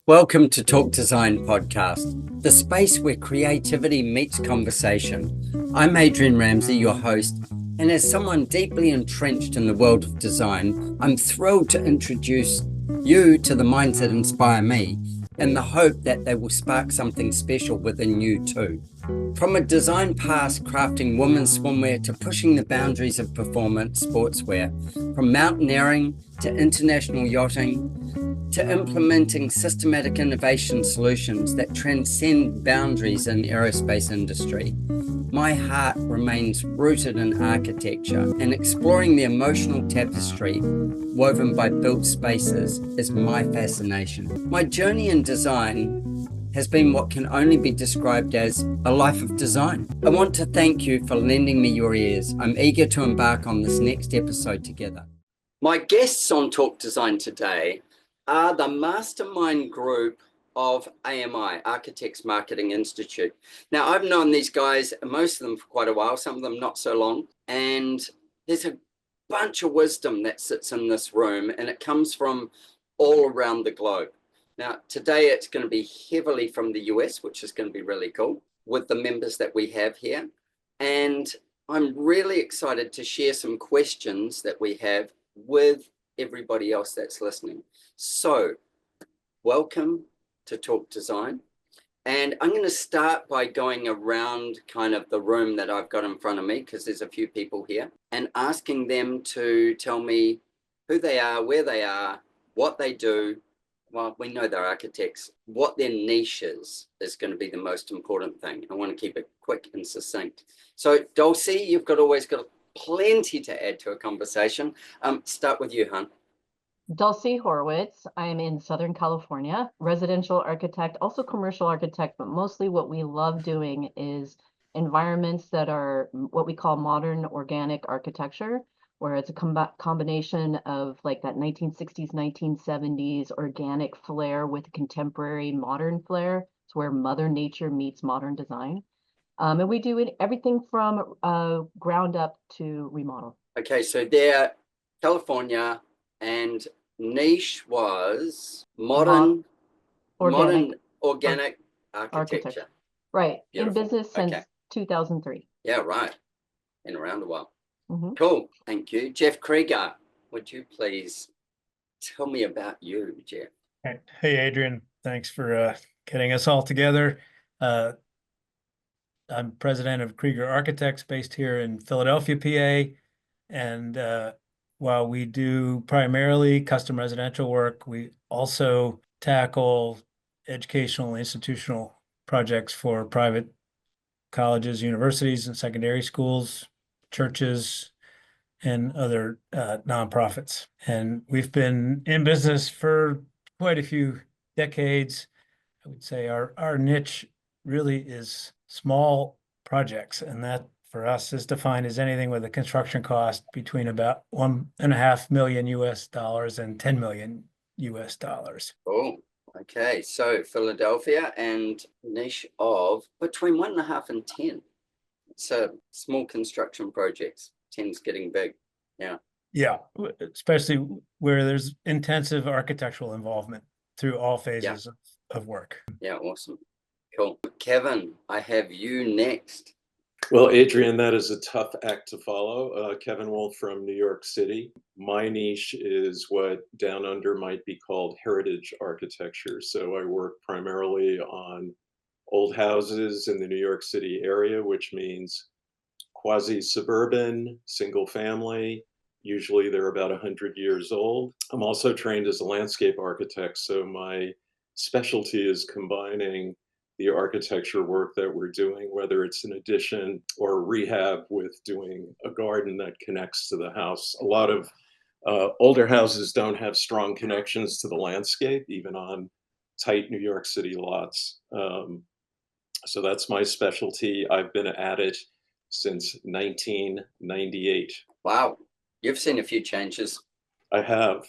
Welcome to Talk Design Podcast, the space where creativity meets conversation. I'm Adrian Ramsey, your host, and as someone deeply entrenched in the world of design, I'm thrilled to introduce you to the minds that inspire me in the hope that they will spark something special within you too. From a design past crafting women's swimwear to pushing the boundaries of performance sportswear, from mountaineering to international yachting, to implementing systematic innovation solutions that transcend boundaries in the aerospace industry. My heart remains rooted in architecture, and exploring the emotional tapestry woven by built spaces is my fascination. My journey in design has been what can only be described as a life of design. I want to thank you for lending me your ears. I'm eager to embark on this next episode together. My guests on Talk Design today are the Mastermind group of AMI, Architects Marketing Institute. Now, I've known these guys, most of them for quite a while, some of them not so long, and there's a bunch of wisdom that sits in this room, and it comes from all around the globe. Now, today it's going to be heavily from the US, which is going to be really cool with the members that we have here. And I'm really excited to share some questions that we have with everybody else that's listening. So, welcome to Talk Design. And I'm going to start by going around kind of the room that I've got in front of me, because there's a few people here, and asking them to tell me who they are, where they are, what they do. Well, we know they're architects. What their niche is going to be the most important thing. I want to keep it quick and succinct. So, Dulcie, you've always got plenty to add to a conversation. Start with you, hon. Dulcie Horowitz. I'm in Southern California, residential architect, also commercial architect, but mostly what we love doing is environments that are what we call modern organic architecture, where it's a combination of like that 1960s, 1970s organic flair with contemporary modern flair. It's where Mother Nature meets modern design. And we do everything from ground up to remodel. Okay, so there, California, and niche was modern organic architecture. Right. Beautiful. In business since 2003. Yeah, right. Been around a while. Mm-hmm. Cool. Thank you. Jeff Krieger, would you please tell me about you, Jeff? Hey, Adrian. Thanks for getting us all together. I'm president of Krieger Architects based here in Philadelphia, PA. And while we do primarily custom residential work, we also tackle educational institutional projects for private colleges, universities, and secondary schools, churches, and other nonprofits. And we've been in business for quite a few decades. I would say our niche really is small projects, and that for us is defined as anything with a construction cost between about $1.5 million and $10 million. Oh, okay. So Philadelphia and niche of between 1.5 and 10. So small construction projects. 10's getting big. Yeah. Yeah, especially where there's intensive architectural involvement through all phases of work. Yeah, awesome. Cool. Kevin, I have you next. Well, Adrian, that is a tough act to follow. Kevin Wolf from New York City. My niche is what down under might be called heritage architecture. So I work primarily on old houses in the New York City area, which means quasi-suburban, single family. Usually they're about 100 years old. I'm also trained as a landscape architect, so my specialty is combining the architecture work that we're doing, whether it's an addition or rehab, with doing a garden that connects to the house. A lot of older houses don't have strong connections to the landscape, even on tight New York City lots. So that's my specialty. I've been at it since 1998. Wow. You've seen a few changes. I have,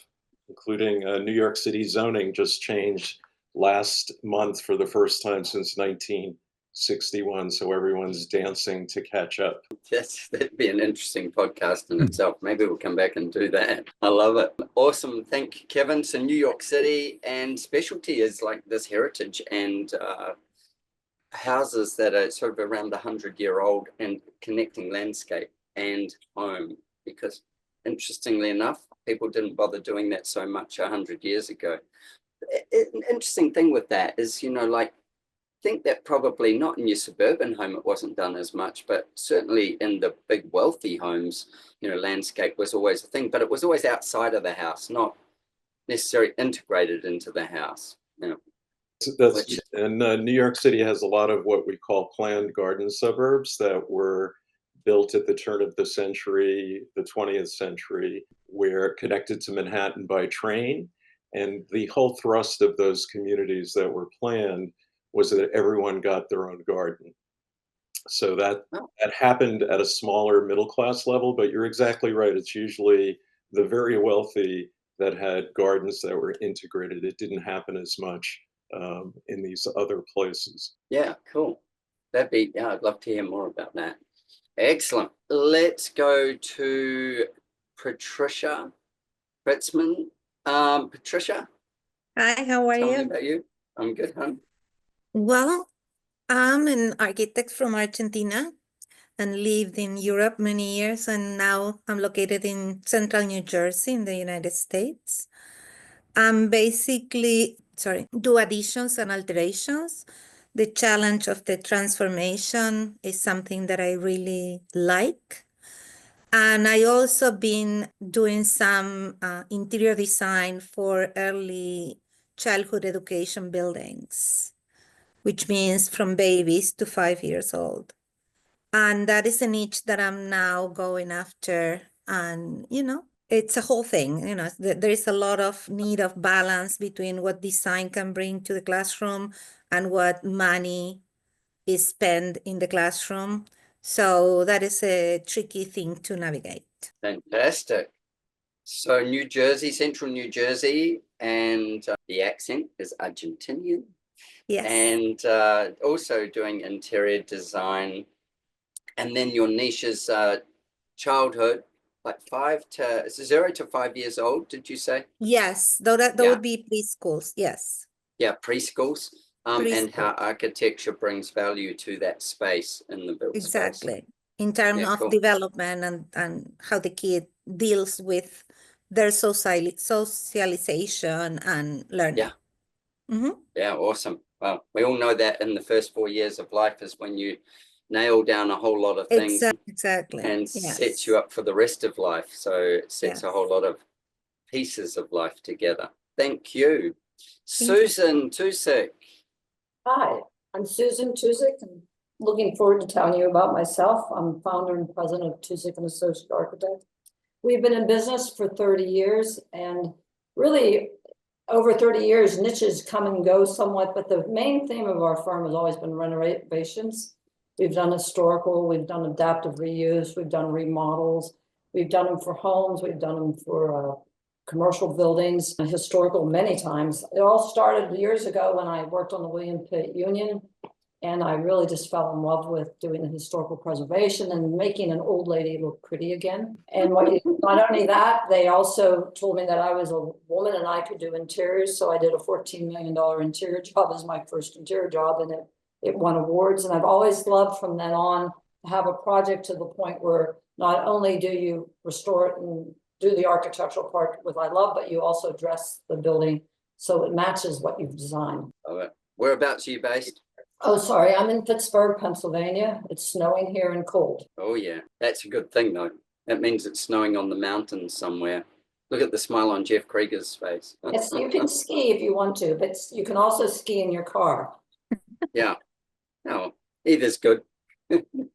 including New York City zoning just changed last month for the first time since 61, so everyone's dancing to catch up. That'd be an interesting podcast in itself. Maybe we'll come back and do that. I love it. Awesome. Thank you, Kevin. So New York City, and specialty is like this heritage and houses that are sort of around 100-year-old and connecting landscape and home, because interestingly enough, people didn't bother doing that so much 100 years ago. An interesting thing with that is, like, think that probably not in your suburban home it wasn't done as much, but certainly in the big wealthy homes, landscape was always a thing, but it was always outside of the house, not necessarily integrated into the house. And New York City has a lot of what we call planned garden suburbs that were built at the turn of the century, the 20th century, where connected to Manhattan by train. And the whole thrust of those communities that were planned was that everyone got their own garden. So that happened at a smaller middle class level, but you're exactly right. It's usually the very wealthy that had gardens that were integrated. It didn't happen as much in these other places. Yeah, cool. I'd love to hear more about that. Excellent. Let's go to Patricia Britzman. Patricia, Hi, how are tell me you? about you. I'm good, hon. Well, I'm an architect from Argentina and lived in Europe many years, and now I'm located in central New Jersey in the United States. Basically, do additions and alterations. The challenge of the transformation is something that I really like. And I also been doing some interior design for early childhood education buildings, which means from babies to 5 years old. And that is a niche that I'm now going after. And, it's a whole thing. There is a lot of need of balance between what design can bring to the classroom and what money is spent in the classroom. So that is a tricky thing to navigate. Fantastic. So New Jersey, central New Jersey, and the accent is Argentinian. Yes. And also doing interior design. And then your niche is childhood, like 0 to 5 years old, did you say? Yes, though that would be preschools, yes. Yeah, preschools. And how Preschool. architecture brings value to that space in the built space. Exactly. In terms Yeah, of cool. development and how the kid deals with their socialization and learning. Yeah. Yeah, awesome. Well, we all know that in the first 4 years of life is when you nail down a whole lot of things Exactly. and Yes. sets you up for the rest of life. So it sets Yes. a whole lot of pieces of life together. Thank you. Thank Susan Tusik. Hi, I'm Susan Tuzik, and looking forward to telling you about myself. I'm founder and president of Tuzik and Associate Architect. We've been in business for 30 years, and really over 30 years, niches come and go somewhat, but the main theme of our firm has always been renovations. We've done historical, we've done adaptive reuse, we've done remodels, we've done them for homes, we've done them for commercial buildings, historical many times. It all started years ago when I worked on the William Pitt Union, and I really just fell in love with doing the historical preservation and making an old lady look pretty again. And not only that, they also told me that I was a woman and I could do interiors, so I did a $14 million interior job as my first interior job, and it won awards. And I've always loved from then on to have a project to the point where not only do you restore it and do the architectural part with I love, but you also dress the building so it matches what you've designed. Whereabouts are you based? Oh, sorry, I'm in Pittsburgh, Pennsylvania. It's snowing here and cold. Oh yeah, that's a good thing though. That means it's snowing on the mountains somewhere. Look at the smile on Jeff Krieger's face. Yes, you can ski if you want to, but you can also ski in your car. Yeah, no, either's good.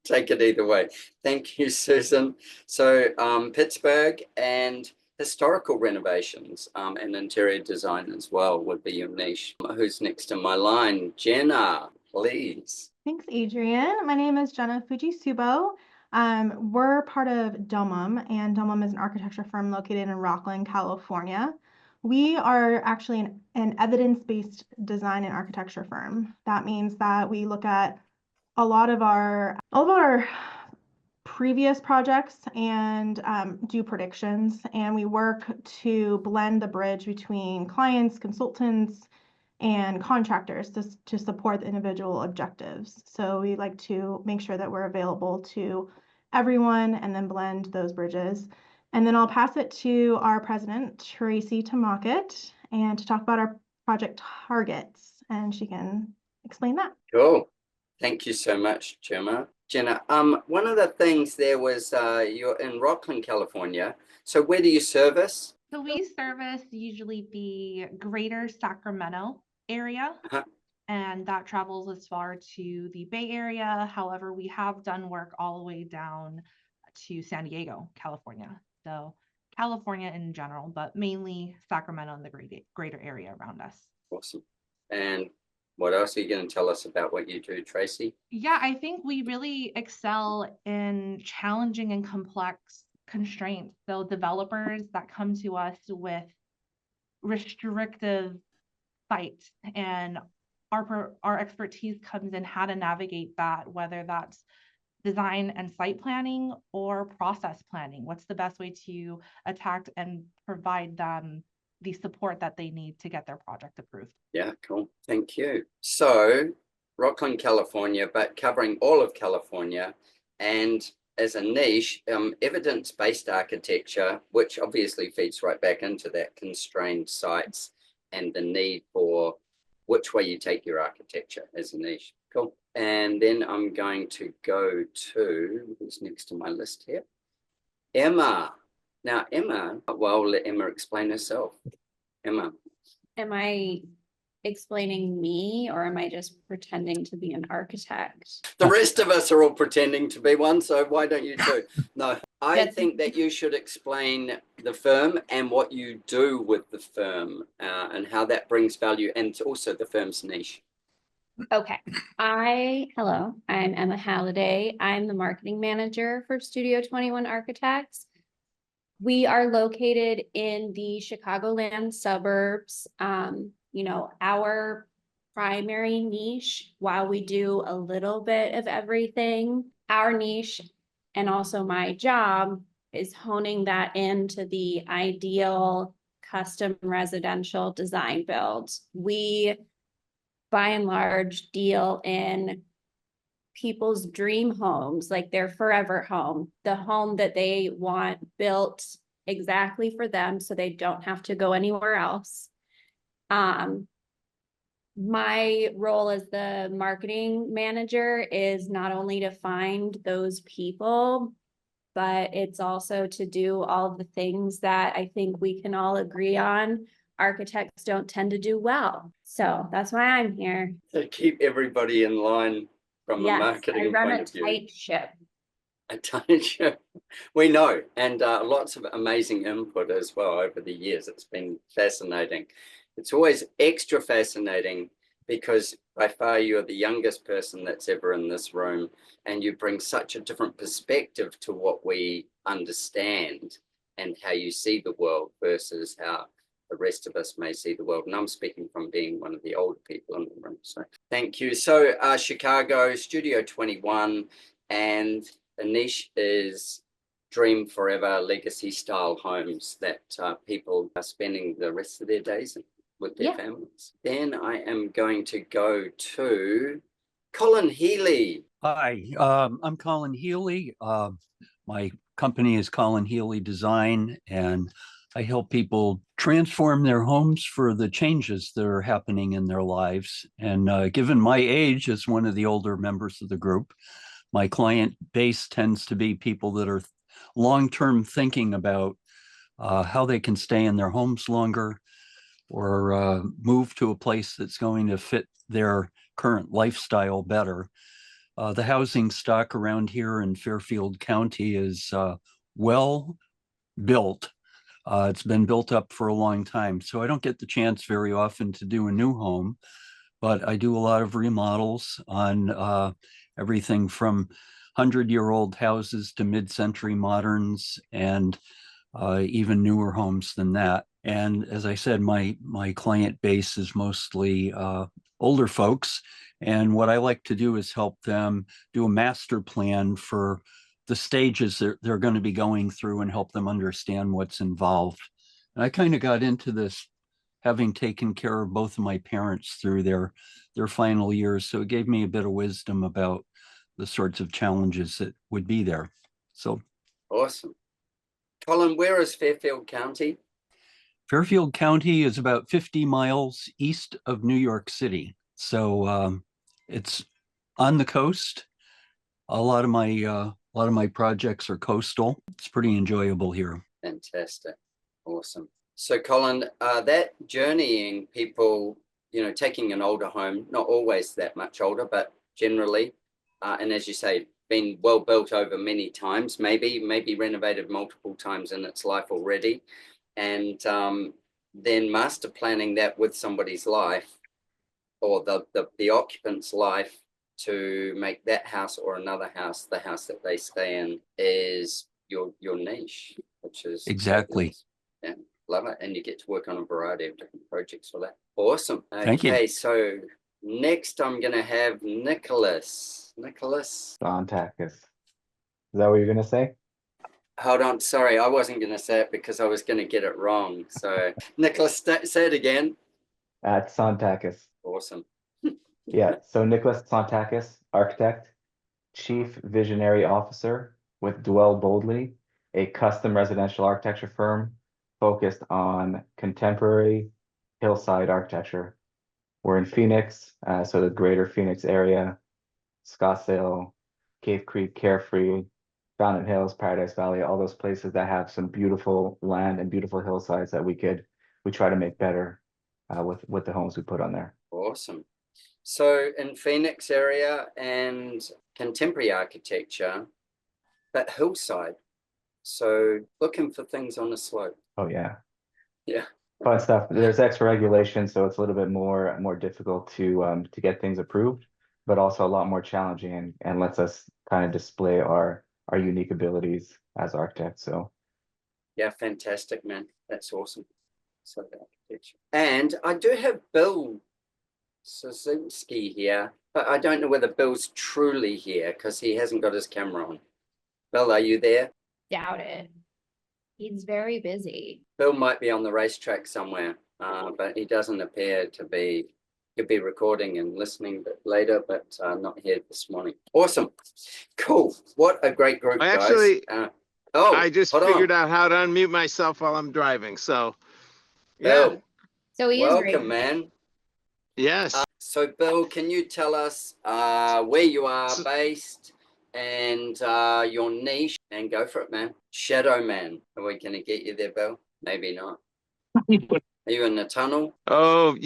Take it either way. Thank you, Susan. So Pittsburgh and historical renovations and interior design as well would be your niche. Who's next in my line? Jenna, please. Thanks, Adrian. My name is Jenna Fujisubo. We're part of Domum, and Domum is an architecture firm located in Rockland, California. We are actually an evidence-based design and architecture firm. That means that we look at a lot of our previous projects and do predictions, and we work to blend the bridge between clients, consultants, and contractors to support the individual objectives. So we like to make sure that we're available to everyone and then blend those bridges. And then I'll pass it to our president, Tracy, to mock it and to talk about our project targets, and she can explain that. Cool. Thank you so much, Jenna. One of the things there was you're in Rockland, California. So where do you service? So we service usually the greater Sacramento area, and that travels as far to the Bay Area. However, we have done work all the way down to San Diego, California. So California in general, but mainly Sacramento and the greater area around us. Awesome. And what else are you going to tell us about what you do, Tracy? Yeah, I think we really excel in challenging and complex constraints. So developers that come to us with restrictive sites, and our expertise comes in how to navigate that, whether that's design and site planning or process planning. What's the best way to attack and provide them the support that they need to get their project approved? Yeah, cool. Thank you. So Rockland, California, but covering all of California, and as a niche, evidence-based architecture, which obviously feeds right back into that constrained sites and the need for which way you take your architecture as a niche. Cool. And then I'm going to go to, who's next to my list here? Emma. Now, Emma, well, let Emma explain herself. Emma. Am I explaining me, or am I just pretending to be an architect? The rest of us are all pretending to be one, so why don't you do? No, I think that you should explain the firm and what you do with the firm and how that brings value, and also the firm's niche. Okay. Hello, I'm Emma Halliday. I'm the marketing manager for Studio 21 Architects. We are located in the Chicagoland suburbs. Our primary niche, while we do a little bit of everything, our niche and also my job is honing that into the ideal custom residential design build. We, by and large, deal in people's dream homes, like their forever home, the home that they want built exactly for them so they don't have to go anywhere else. My role as the marketing manager is not only to find those people, but it's also to do all of the things that I think we can all agree on architects don't tend to do well. So that's why I'm here. To keep everybody in line from a marketing point of view. I run a tight ship. A tight ship. We know, and lots of amazing input as well over the years. It's been fascinating. It's always extra fascinating because by far you're the youngest person that's ever in this room, and you bring such a different perspective to what we understand and how you see the world versus how the rest of us may see the world. And I'm speaking from being one of the older people in the room. So thank you. So Chicago, Studio 21, and the niche is Dream Forever legacy style homes that people are spending the rest of their days in with their families. Then I am going to go to Colin Healy. Hi, I'm Colin Healy. My company is Colin Healy Design, and I help people transform their homes for the changes that are happening in their lives. And given my age as one of the older members of the group, my client base tends to be people that are long-term thinking about how they can stay in their homes longer, or move to a place that's going to fit their current lifestyle better. The housing stock around here in Fairfield County is well built. It's been built up for a long time, so I don't get the chance very often to do a new home, but I do a lot of remodels on everything from 100-year-old houses to mid-century moderns, and even newer homes than that. And as I said, my client base is mostly older folks, And what I like to do is help them do a master plan for the stages that they're going to be going through and help them understand what's involved. And I kind of got into this having taken care of both of my parents through their final years. So it gave me a bit of wisdom about the sorts of challenges that would be there. So awesome. Colin, where is Fairfield County? Fairfield County is about 50 miles east of New York City. So it's on the coast. A lot of my projects are coastal. It's pretty enjoyable here. Fantastic. Awesome. So Colin, that journeying people, taking an older home, not always that much older, but generally, and as you say, been well built over many times, maybe renovated multiple times in its life already, and then master planning that with somebody's life or the occupant's life to make that house or another house, the house that they stay in, is your niche, which is exactly. Yeah, love it. And you get to work on a variety of different projects for that. Awesome. Thank you. Okay, so next I'm going to have Nicholas. Sontakis. Is that what you're going to say? Hold on. Sorry, I wasn't going to say it because I was going to get it wrong. So Nicholas, say it again. Sontakis. Awesome. Yeah, so Nicholas Sontakis, architect, chief visionary officer with Dwell Boldly, a custom residential architecture firm focused on contemporary hillside architecture. We're in Phoenix, so the greater Phoenix area, Scottsdale, Cave Creek, Carefree, Fountain Hills, Paradise Valley, all those places that have some beautiful land and beautiful hillsides that we try to make better with the homes we put on there. Awesome. So in Phoenix area and contemporary architecture, but hillside. So looking for things on a slope. Oh yeah. Yeah. Fun stuff. There's extra regulation, so it's a little bit more difficult to get things approved, but also a lot more challenging and lets us kind of display our unique abilities as architects. So yeah, fantastic, man. That's awesome. So architecture. And I do have Bill Sosinski here, but I don't know whether Bill's truly here because he hasn't got his camera on. Bill, are you there? Doubt it. He's very busy. Bill might be on the racetrack somewhere, but he doesn't appear to be. He'll be recording and listening later, but not here this morning. Awesome. Cool. What a great group, guys. Actually, I just figured out how to unmute myself while I'm driving. So, Bill, yeah. So he welcome, is man. Yes. So, Bill, can you tell us where you are based and your niche? And go for it, man. Shadow Man. Are we going to get you there, Bill? Maybe not. Are you in the tunnel? Oh,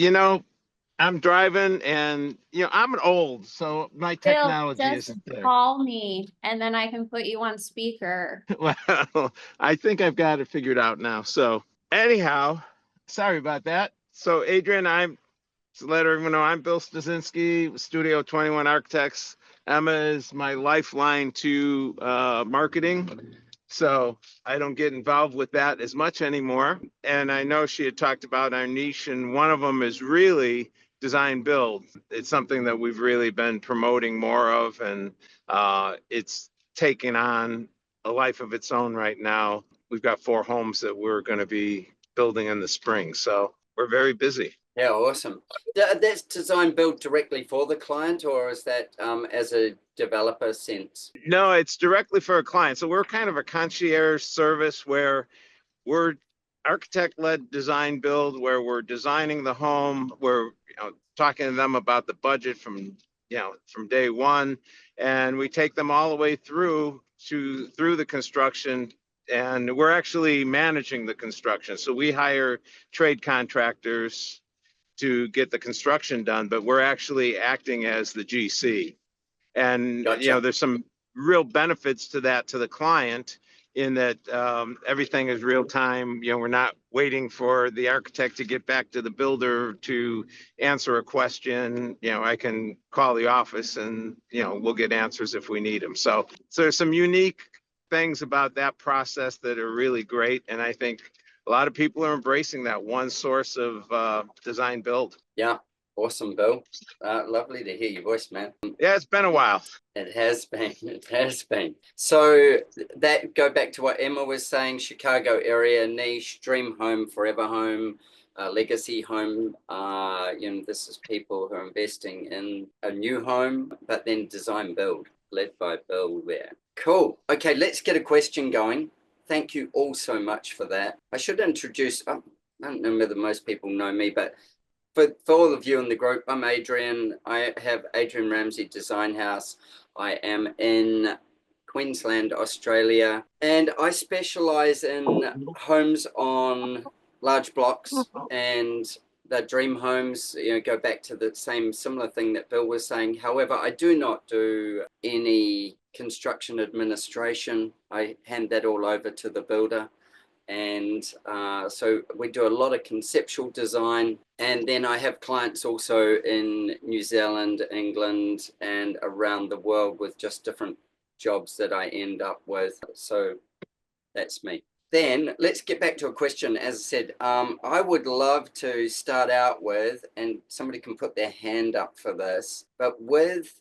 I'm driving and, I'm old, so my technology isn't there. Call me and then I can put you on speaker. Well, I think I've got it figured out now. So anyhow, sorry about that. So Adrian, to let everyone know, I'm Bill Stasinski, Studio 21 Architects. Emma is my lifeline to marketing. So I don't get involved with that as much anymore. And I know she had talked about our niche, and one of them is really design build. It's something that we've really been promoting more of, and it's taken on a life of its own right now. We've got 4 homes that we're going to be building in the spring. So we're very busy. Yeah, awesome. That's design build directly for the client, or is that as a developer sense? No, it's directly for a client. So we're kind of a concierge service where we're architect-led design build, where we're designing the home, we're talking to them about the budget from day one, and we take them all the way through the construction, and we're actually managing the construction. So we hire trade contractors to get the construction done, but we're actually acting as the GC. And Gotcha. There's some real benefits to that to the client, in that everything is real time. We're not waiting for the architect to get back to the builder to answer a question. I can call the office and we'll get answers if we need them. So there's some unique things about that process that are really great, and I think a lot of people are embracing that one source of design build. Yeah, Awesome, Bill. Lovely to hear your voice, man. Yeah, it's been a while. It has been. It has been. So that go back to what Emma was saying, Chicago area niche, dream home, forever home, legacy home. This is people who are investing in a new home, but then design build, led by Bill there. Cool. Okay, let's get a question going. Thank you all so much for that. I should introduce, I don't know whether most people know me, but for all of you in the group, I'm Adrian. I have Adrian Ramsey Design House. I am in Queensland, Australia, and I specialize in homes on large blocks, and the dream homes, go back to the similar thing that Bill was saying. However, I do not do any construction administration. I hand that all over to the builder. And so we do a lot of conceptual design. And then I have clients also in New Zealand, England, and around the world with just different jobs that I end up with. So that's me. Then let's get back to a question. As I said, I would love to start out with, and somebody can put their hand up for this, but with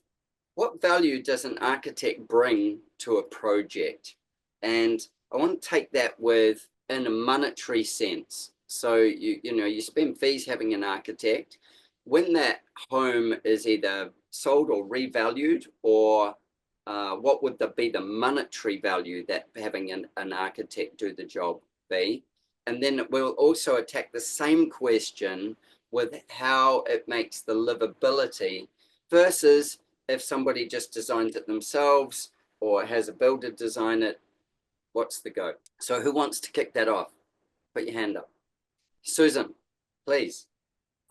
what value does an architect bring to a project? And I want to take that with in a monetary sense. So you spend fees having an architect. When that home is either sold or revalued, or what would be the monetary value that having an architect do the job be? And then we'll also attack the same question with how it makes the livability versus if somebody just designs it themselves or has a builder design it. What's the go? So who wants to kick that off? Put your hand up. Susan, please.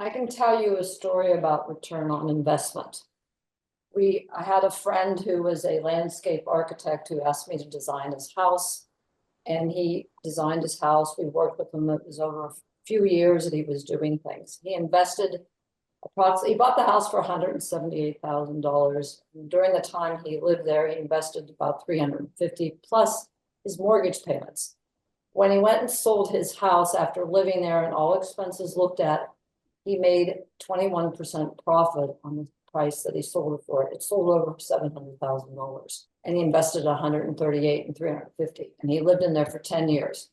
I can tell you a story about return on investment. I had a friend who was a landscape architect who asked me to design his house, and he designed his house. We worked with him. It was over a few years that he was doing things. He invested approximately, he bought the house for $178,000. During the time he lived there, he invested about $350,000 plus his mortgage payments. When he went and sold his house after living there and all expenses looked at, he made 21% profit on the price that he sold it for. It sold over $700,000, and he invested $138,000 and $350,000, and he lived in there for 10 years.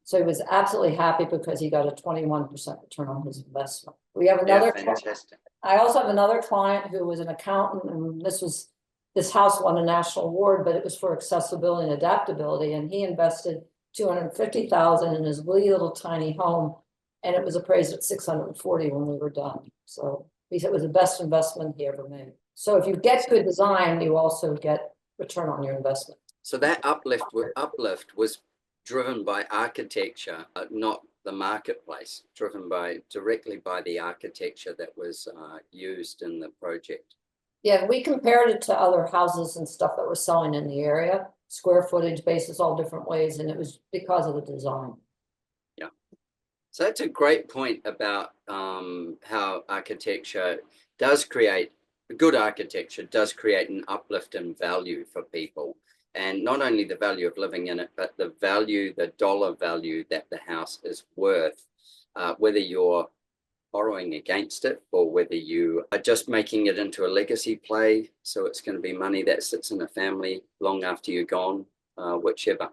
So he was absolutely happy because he got a 21% return on his investment. We have another. Yeah, fantastic. I also have another client who was an accountant, and this house won a national award, but it was for accessibility and adaptability, and he invested $250,000 in his wee little tiny home, and it was appraised at $640,000 when we were done. So he said it was the best investment he ever made. So if you get good design, you also get return on your investment. So that uplift was driven by architecture, not the marketplace, driven directly by the architecture that was used in the project. Yeah, we compared it to other houses and stuff that were selling in the area, square footage basis, all different ways, and it was because of the design. Yeah. So that's a great point about how architecture does create, good architecture does create an uplift in value for people. And not only the value of living in it, but the value, the dollar value that the house is worth, whether you're borrowing against it or whether you are just making it into a legacy play. So it's going to be money that sits in a family long after you're gone, whichever.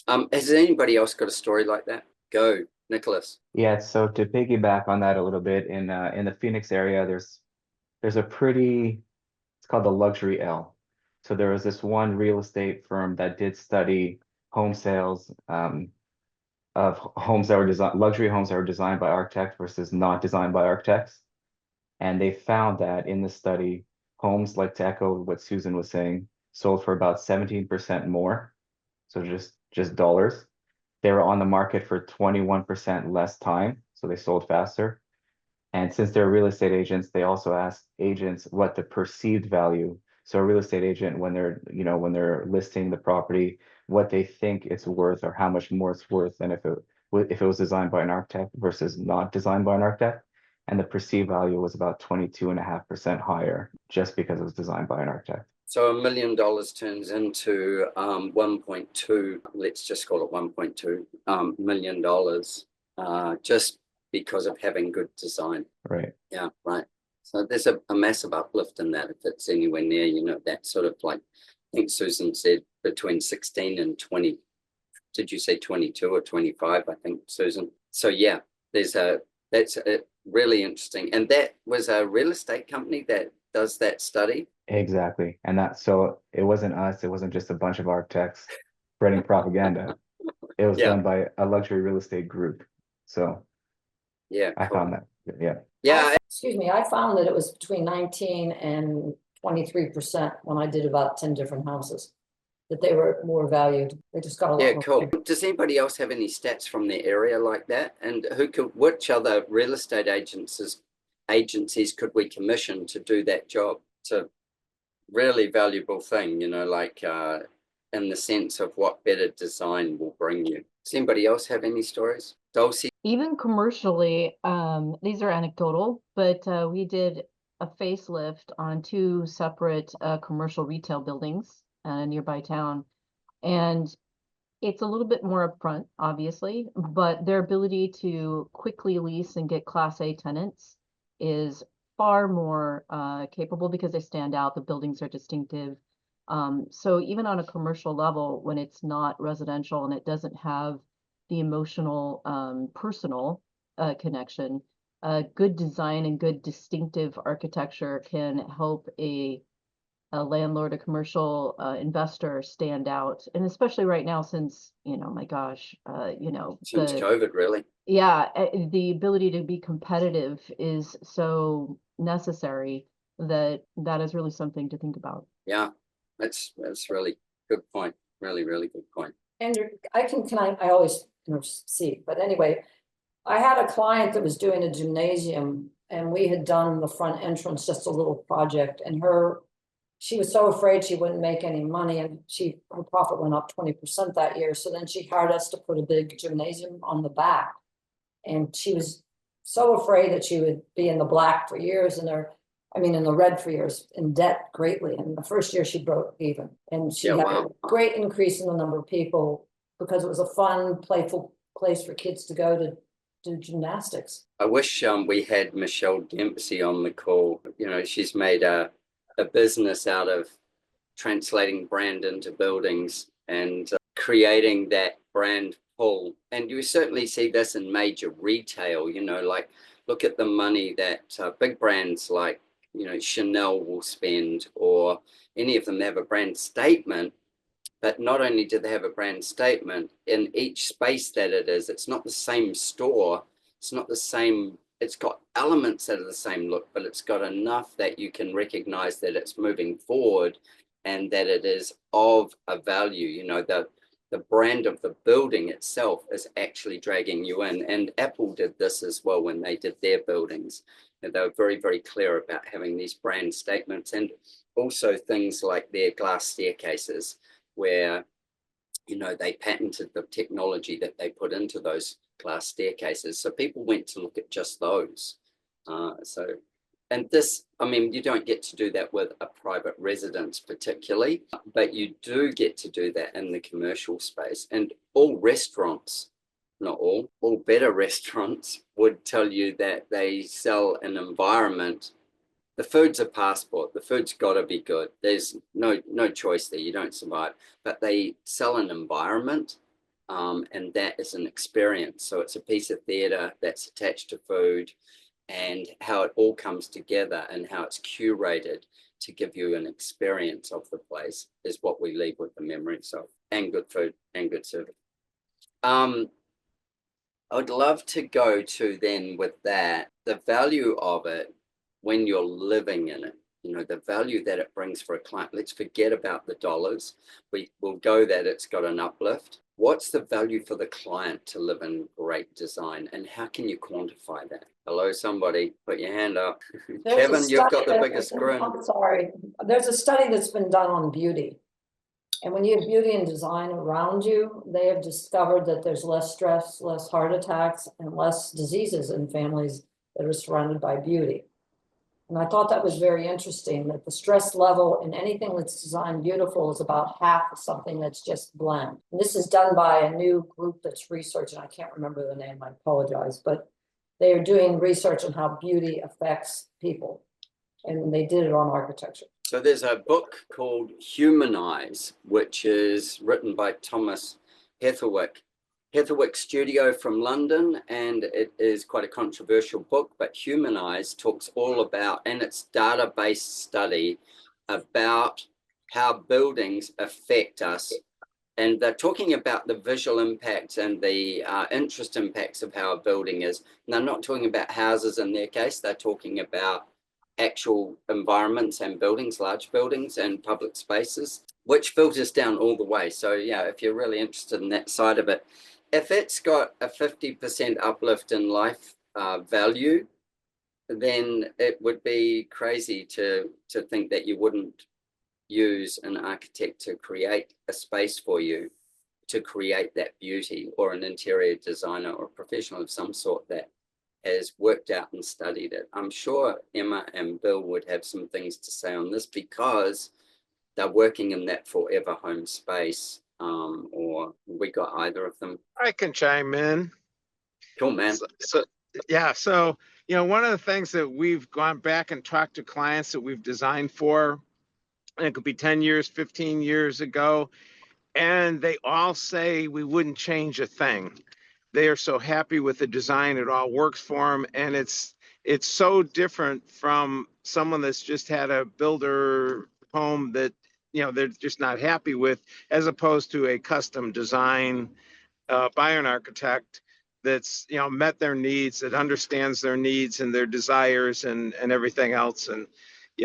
Has anybody else got a story like that? Go, Nicholas. Yeah, so to piggyback on that a little bit, in the Phoenix area, there's a it's called the Luxury L. So there was this one real estate firm that did study home sales of homes that were designed, luxury homes that were designed by architects versus not designed by architects. And they found that in the study, homes, like to echo what Susan was saying, sold for about 17% more. So just dollars. They were on the market for 21% less time, so they sold faster. And since they're real estate agents, they also asked agents what the perceived value. So a real estate agent, when they're listing the property, what they think it's worth or how much more it's worth than if it was designed by an architect versus not designed by an architect. And the perceived value was about 22.5% higher just because it was designed by an architect. So $1 million turns into 1.2, let's just call it $1.2 million, just because of having good design. Right. Yeah, right. So there's a massive uplift in that if it's anywhere near, you know, that sort of like, I think Susan said between 16 and 20. Did you say 22 or 25? I think, Susan. So yeah, that's a really interesting. And that was a real estate company that does that study. Exactly. And so it wasn't us, it wasn't just a bunch of architects spreading propaganda. It was done by a luxury real estate group. So yeah, I found that, Excuse me, I found that it was between 19 and 23% when I did about 10 different houses, that they were more valued. They just got a lot more. Cool. Does anybody else have any stats from their area like that? And which other real estate agencies could we commission to do that job? It's a really valuable thing, you know, like in the sense of what better design will bring you. Does anybody else have any stories? Dulcie? Even commercially, these are anecdotal, but we did a facelift on 2 separate commercial retail buildings in a nearby town. And it's a little bit more upfront, obviously, but their ability to quickly lease and get Class A tenants is far more capable because they stand out. The buildings are distinctive. So even on a commercial level, when it's not residential and it doesn't have the emotional, personal connection, good design and good distinctive architecture can help a landlord, a commercial investor stand out. And especially right now, since, you know, my gosh, you know, since COVID, really. Yeah, the ability to be competitive is so necessary that is really something to think about. Yeah, that's really good point. Really, really good point. Andrew, I always see, but anyway, I had a client that was doing a gymnasium and we had done the front entrance, just a little project, and she was so afraid she wouldn't make any money, and her profit went up 20% that year. So then she hired us to put a big gymnasium on the back. And she was so afraid that she would be in the black for years in the red for years, in debt greatly. And the first year she broke even, and she had a great increase in the number of people because it was a fun, playful place for kids to go to do gymnastics. I wish we had Michelle Dempsey on the call. You know, she's made a business out of translating brand into buildings and creating that brand pull. And you certainly see this in major retail, you know, like look at the money that big brands like, you know, Chanel will spend, or any of them have a brand statement. But not only do they have a brand statement, in each space that it is, it's not the same store, it's not the same, it's got elements that are the same look, but it's got enough that you can recognize that it's moving forward and that it is of a value. You know, the brand of the building itself is actually dragging you in. And Apple did this as well when they did their buildings. And they were very, very clear about having these brand statements, and also things like their glass staircases, where, you know, they patented the technology that they put into those glass staircases. So people went to look at just those. And this, I mean, you don't get to do that with a private residence particularly, but you do get to do that in the commercial space. And all restaurants, not all better restaurants would tell you that they sell an environment. The food's a passport. The food's got to be good. There's no choice there. You don't survive. But they sell an environment, and that is an experience. So it's a piece of theatre that's attached to food, and how it all comes together and how it's curated to give you an experience of the place is what we leave with the memories of, and good food and good service. I'd love to go to then with that, the value of it when you're living in it, you know, the value that it brings for a client. Let's forget about the dollars. We'll go that it's got an uplift. What's the value for the client to live in great design, and how can you quantify that? Hello, somebody, put your hand up. Kevin, you've got the biggest grin. I'm sorry. There's a study that's been done on beauty. And when you have beauty and design around you, they have discovered that there's less stress, less heart attacks, and less diseases in families that are surrounded by beauty. And I thought that was very interesting, that the stress level in anything that's designed beautiful is about half of something that's just bland. And this is done by a new group that's researching, I can't remember the name, I apologize, but they are doing research on how beauty affects people. and they did it on architecture. So there's a book called Humanize, which is written by Thomas Heatherwick Studio from London, and it is quite a controversial book, but Humanize talks all about, and it's data-based study about how buildings affect us. And they're talking about the visual impacts and the interest impacts of how a building is. And they're not talking about houses in their case, they're talking about actual environments and buildings, large buildings and public spaces, which filters down all the way. So yeah, if you're really interested in that side of it, if it's got a 50% uplift in life value, then it would be crazy to think that you wouldn't use an architect to create a space for you, to create that beauty, or an interior designer or professional of some sort that has worked out and studied it. I'm sure Emma and Bill would have some things to say on this because they're working in that forever home space. Or we got either of them? I can chime in. Cool, man. So one of the things that we've gone back and talked to clients that we've designed for, and it could be 10 years, 15 years ago, and they all say we wouldn't change a thing. They are so happy with the design, it all works for them, and it's so different from someone that's just had a builder home that they're just not happy with, as opposed to a custom design by an architect that's met their needs, that understands their needs and their desires and everything else. And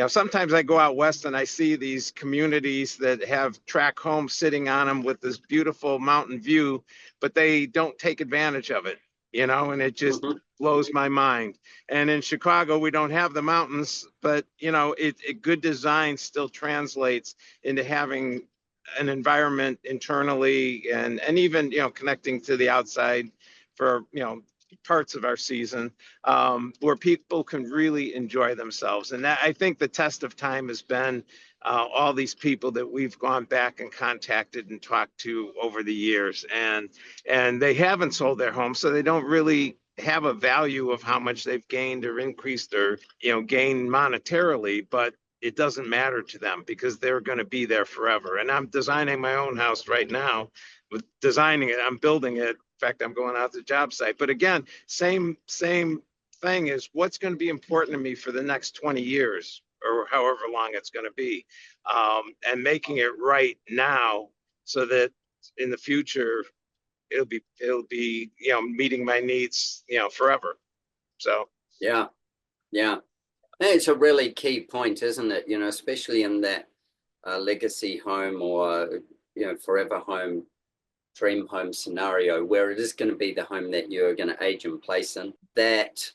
sometimes I go out west and I see these communities that have tract homes sitting on them with this beautiful mountain view, but they don't take advantage of it, and it just blows my mind. And in Chicago, we don't have the mountains, but good design still translates into having an environment internally and even connecting to the outside for parts of our season where people can really enjoy themselves. And that, I think the test of time has been all these people that we've gone back and contacted and talked to over the years, and they haven't sold their home, so they don't really have a value of how much they've gained or increased or gained monetarily, but it doesn't matter to them because they're going to be there forever. And I'm designing my own house right now. With designing it, I'm building it. In fact, I'm going out to the job site. But again, same thing is what's going to be important to me for the next 20 years or however long it's going to be, and making it right now so that in the future it'll be meeting my needs forever. So yeah. It's a really key point, isn't it? Especially in that legacy home or forever home, dream home scenario where it is going to be the home that you're going to age in place in, that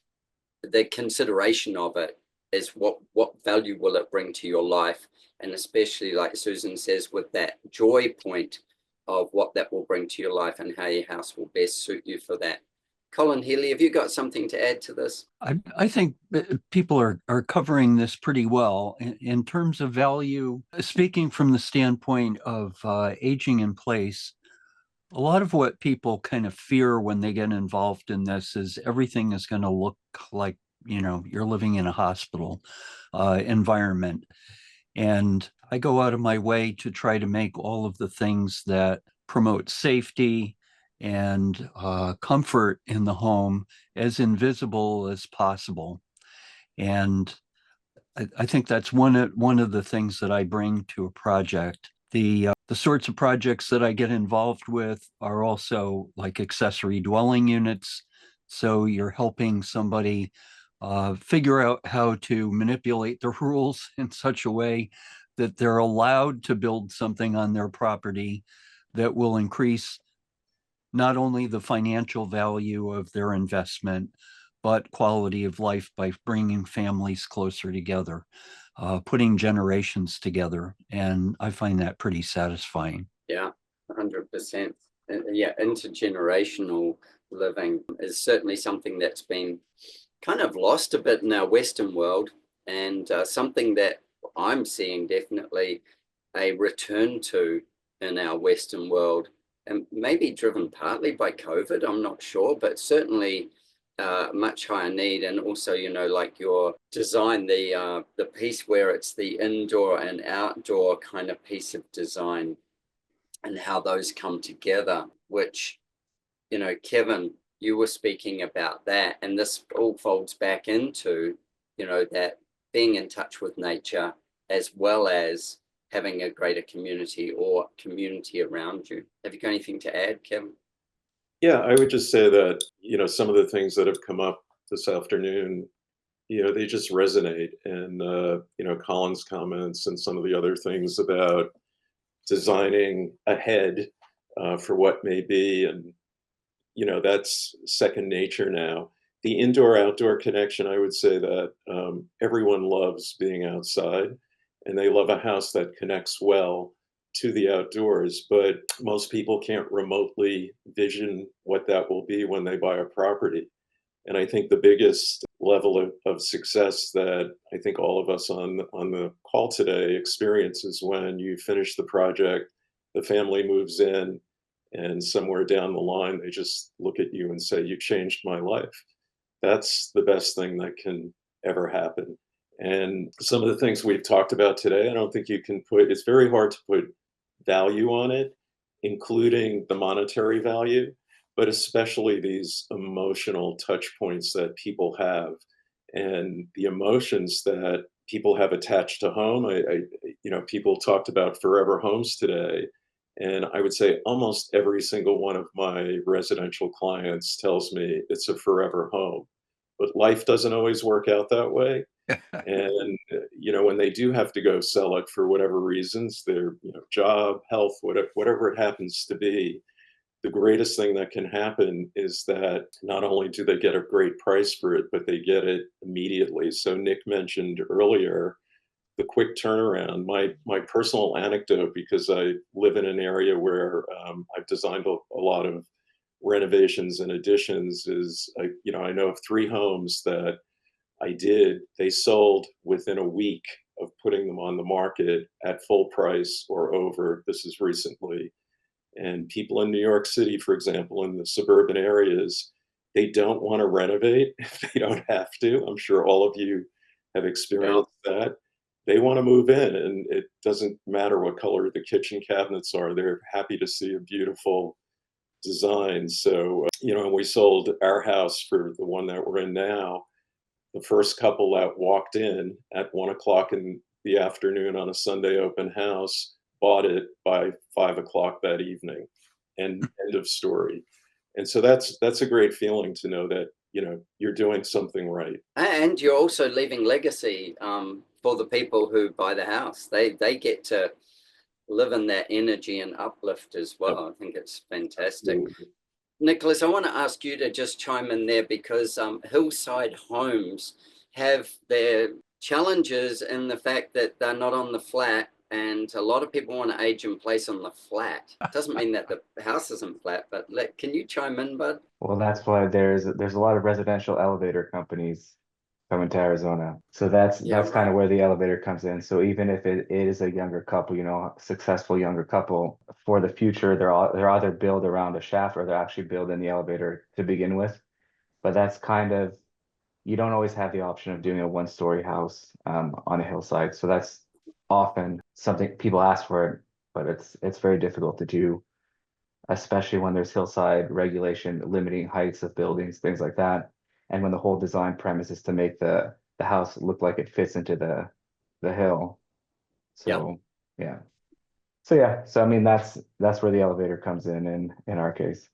the consideration of it is what value will it bring to your life, and especially like Susan says, with that joy point of what that will bring to your life and how your house will best suit you for that. Colin Healy, have you got something to add to this? I think people are covering this pretty well in terms of value. Speaking from the standpoint of aging in place, a lot of what people kind of fear when they get involved in this is everything is going to look like, you're living in a hospital environment. And I go out of my way to try to make all of the things that promote safety and comfort in the home as invisible as possible. And I think that's one of the things that I bring to a project. The sorts of projects that I get involved with are also like accessory dwelling units. So you're helping somebody figure out how to manipulate the rules in such a way that they're allowed to build something on their property that will increase not only the financial value of their investment, but quality of life by bringing families closer together, putting generations together. And I find that pretty satisfying. Yeah, 100%. Yeah, intergenerational living is certainly something that's been kind of lost a bit in our Western world, and something that I'm seeing definitely a return to in our Western world, and maybe driven partly by COVID, I'm not sure, but certainly much higher need. And also, you know, like your design, the piece where it's the indoor and outdoor kind of piece of design and how those come together, which, you know, Kevin, you were speaking about that, and this all folds back into, you know, that being in touch with nature as well as having a greater community or community around you. Have you got anything to add, Kevin? Yeah, I would just say that, you know, some of the things that have come up this afternoon, you know, they just resonate. And, you know, Colin's comments and some of the other things about designing ahead for what may be. And, you know, that's second nature now. The indoor-outdoor connection, I would say that everyone loves being outside and they love a house that connects well to the outdoors, but most people can't remotely vision what that will be when they buy a property. And I think the biggest level of success that I think all of us on the call today experience is when you finish the project, the family moves in, and somewhere down the line, they just look at you and say, "You changed my life." That's the best thing that can ever happen. And some of the things we've talked about today, I don't think you can put, it's very hard to put value on it, including the monetary value, but especially these emotional touch points that people have and the emotions that people have attached to home. You know, people talked about forever homes today. And I would say almost every single one of my residential clients tells me it's a forever home. But life doesn't always work out that way. And, you know, when they do have to go sell it for whatever reasons, their, you know, job, health, whatever it happens to be, the greatest thing that can happen is that not only do they get a great price for it, but they get it immediately. So Nick mentioned earlier the quick turnaround. My personal anecdote, because I live in an area where I've designed a lot of renovations and additions, is you know, I know of 3 homes that I did. They sold within a week of putting them on the market at full price or over. This is recently. And people in New York City, for example, in the suburban areas, they don't want to renovate if they don't have to. I'm sure all of you have experienced that. They want to move in, and it doesn't matter what color the kitchen cabinets are. They're happy to see a beautiful design. So, you know, we sold our house for the one that we're in now. The first couple that walked in at 1 o'clock in the afternoon on a Sunday open house bought it by 5 o'clock that evening, and end of story. And so that's a great feeling to know that, you know, you're doing something right. And you're also leaving legacy for the people who buy the house. They get to live in that energy and uplift as well. I think it's fantastic. Absolutely. Nicholas, I want to ask you to just chime in there, because hillside homes have their challenges in the fact that they're not on the flat, and a lot of people want to age in place on the flat. Doesn't mean that the house isn't flat, but can you chime in, bud? Well, that's why there's a lot of residential elevator companies coming to Arizona. So that's kind of where the elevator comes in. So even if it is a younger couple, you know, successful younger couple, for the future, they're either built around a shaft or they're actually building the elevator to begin with. But that's kind of, you don't always have the option of doing a 1-story house on a hillside. So that's often something people ask for it, but it's very difficult to do, especially when there's hillside regulation limiting heights of buildings, things like that. And when the whole design premise is to make the house look like it fits into the hill. So yeah. So I mean that's where the elevator comes in our case.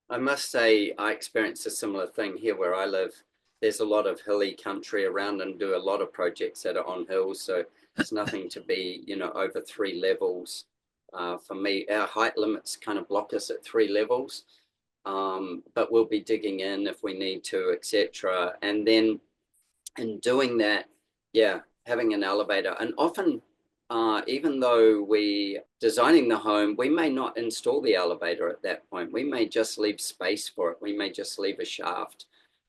I must say I experienced a similar thing here where I live. There's a lot of hilly country around and do a lot of projects that are on hills. So it's nothing to be, you know, over 3 levels. For me, our height limits kind of block us at 3 levels. But we'll be digging in if we need to, etc. And then in doing that, having an elevator. And often, even though we designing the home, we may not install the elevator at that point. We may just leave space for it. We may just leave a shaft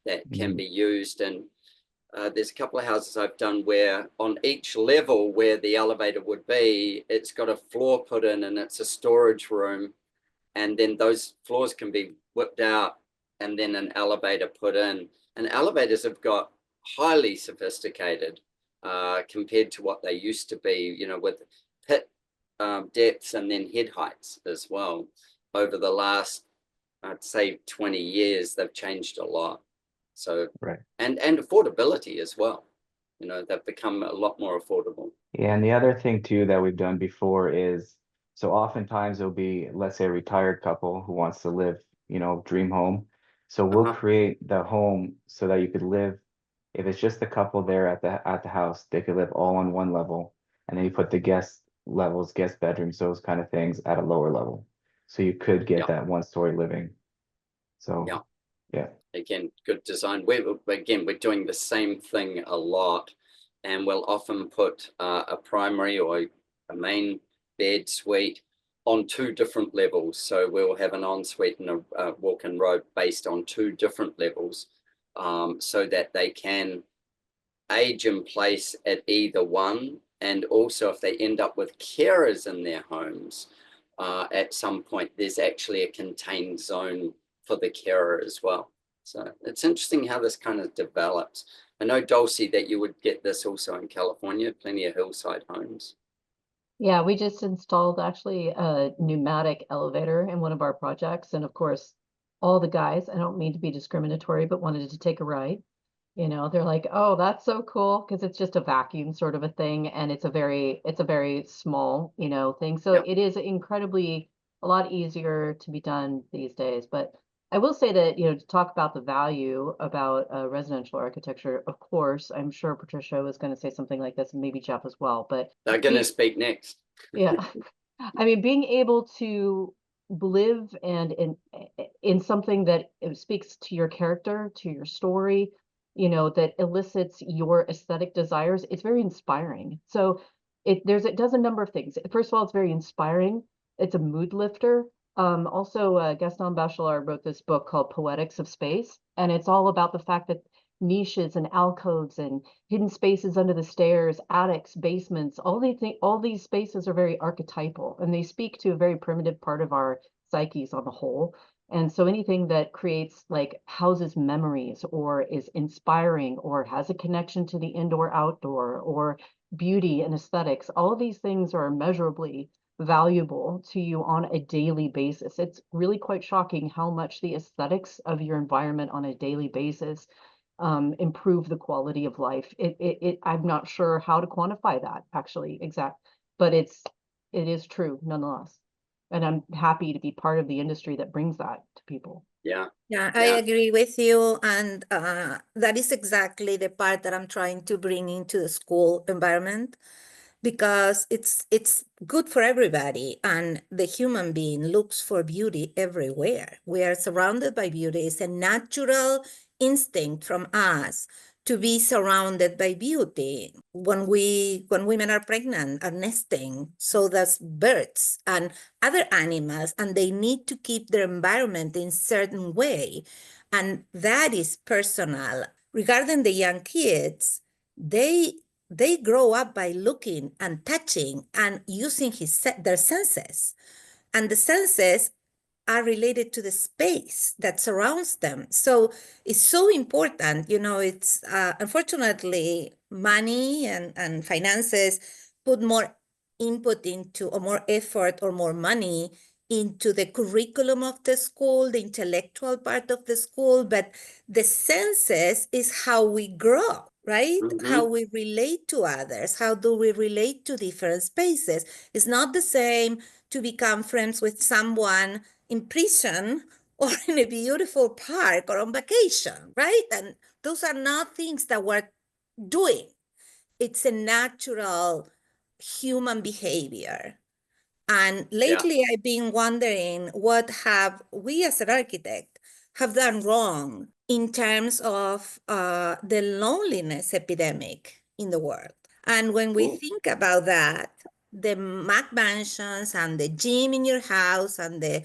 that can be used. And there's a couple of houses I've done where on each level where the elevator would be, it's got a floor put in and it's a storage room. And then those floors can be whipped out and then an elevator put in. And elevators have got highly sophisticated compared to what they used to be, you know, with pit depths and then head heights as well. Over the last, I'd say 20 years, they've changed a lot. So, Right. And affordability as well. You know, they've become a lot more affordable. Yeah, and the other thing too that we've done before is, so oftentimes there'll be, let's say, a retired couple who wants to live, you know, dream home. So we'll create the home so that you could live, if it's just a couple there at the house, they could live all on one level. And then you put the guest levels, guest bedrooms, those kind of things at a lower level. So you could get that 1-story living. So yeah. Again, good design. We're doing the same thing a lot, and we'll often put a primary or a main bed suite on 2 different levels. So we'll have an ensuite and a walk-in robe based on 2 different levels, so that they can age in place at either one. And also if they end up with carers in their homes, at some point, there's actually a contained zone for the carer as well. So it's interesting how this kind of develops. I know, Dulcie, that you would get this also in California, plenty of hillside homes. Yeah, we just installed actually a pneumatic elevator in one of our projects. And of course, all the guys, I don't mean to be discriminatory, but wanted to take a ride. You know, they're like, oh, that's so cool, because it's just a vacuum sort of a thing. And it's a very small, you know, thing. So it is incredibly a lot easier to be done these days. But I will say that, you know, to talk about the value about residential architecture, of course, I'm sure Patricia was going to say something like this, and maybe Jeff as well, but they're going to speak next. Yeah. I mean, being able to live and in something that speaks to your character, to your story, you know, that elicits your aesthetic desires, it's very inspiring. So it does a number of things. First of all, it's very inspiring. It's a mood lifter. Also, Gaston Bachelard wrote this book called Poetics of Space, and it's all about the fact that niches and alcoves and hidden spaces under the stairs, attics, basements, all these spaces are very archetypal, and they speak to a very primitive part of our psyches on the whole. And so anything that creates, like, houses memories or is inspiring or has a connection to the indoor outdoor or beauty and aesthetics, all of these things are immeasurably valuable to you on a daily basis. It's really quite shocking how much the aesthetics of your environment on a daily basis improve the quality of life. I'm not sure how to quantify that actually but it is true nonetheless. And I'm happy to be part of the industry that brings that to people. Yeah, I agree with you. And that is exactly the part that I'm trying to bring into the school environment, because it's good for everybody, and the human being looks for beauty everywhere. We are surrounded by beauty. It's a natural instinct from us to be surrounded by beauty. When women are pregnant, are nesting, so does birds and other animals, and they need to keep their environment in certain way. And that is personal. Regarding the young kids, they grow up by looking and touching and using their senses. And the senses are related to the space that surrounds them. So it's so important, you know, it's unfortunately money and finances put more input into, or more effort or more money into the curriculum of the school, the intellectual part of the school, but the senses is how we grow, right? How we relate to others, how do we relate to different spaces. It's not the same to become friends with someone in prison or in a beautiful park or on vacation, right? And those are not things that we're doing. It's a natural human behavior. And lately I've been wondering, what have we as an architect have done wrong in terms of the loneliness epidemic in the world? And when we think about that, the Mac mansions and the gym in your house and the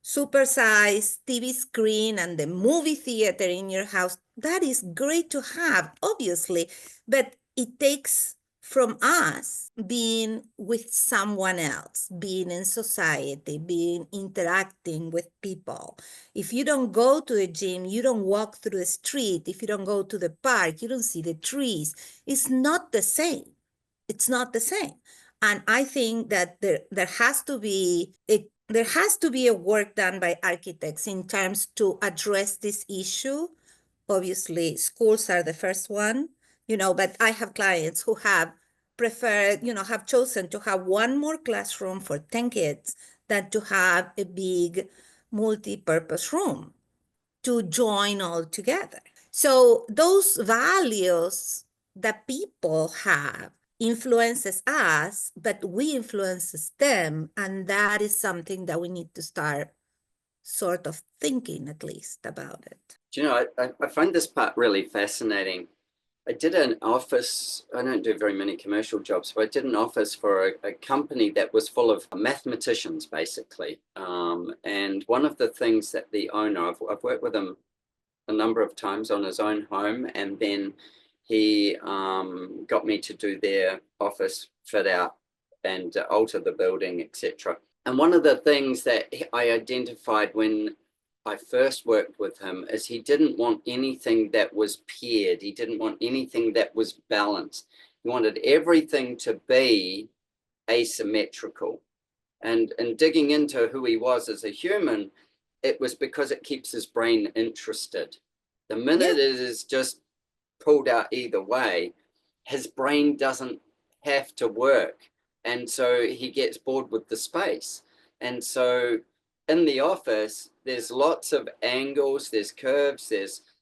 supersized TV screen and the movie theater in your house, that is great to have, obviously, but it takes from us being with someone else, being in society, being interacting with people. If you don't go to the gym, you don't walk through the street. If you don't go to the park, you don't see the trees. It's not the same. It's not the same. And I think that there has to be a work done by architects in terms to address this issue. Obviously, schools are the first one, but I have clients who have preferred, have chosen to have one more classroom for 10 kids than to have a big multi-purpose room to join all together. So those values that people have influences us, but we influences them. And that is something that we need to start sort of thinking at least about it. Do you know, I find this part really fascinating. I did an office, I don't do very many commercial jobs, but I did an office for a company that was full of mathematicians, basically. And one of the things that the owner, I've worked with him a number of times on his own home, and then he got me to do their office fit out and alter the building, etc. And one of the things that I identified when I first worked with him is he didn't want anything that was paired. He didn't want anything that was balanced. He wanted everything to be asymmetrical. And digging into who he was as a human, it was because it keeps his brain interested. The minute it is just pulled out either way, his brain doesn't have to work. And so he gets bored with the space. And so in the office, there's lots of angles, there's curves,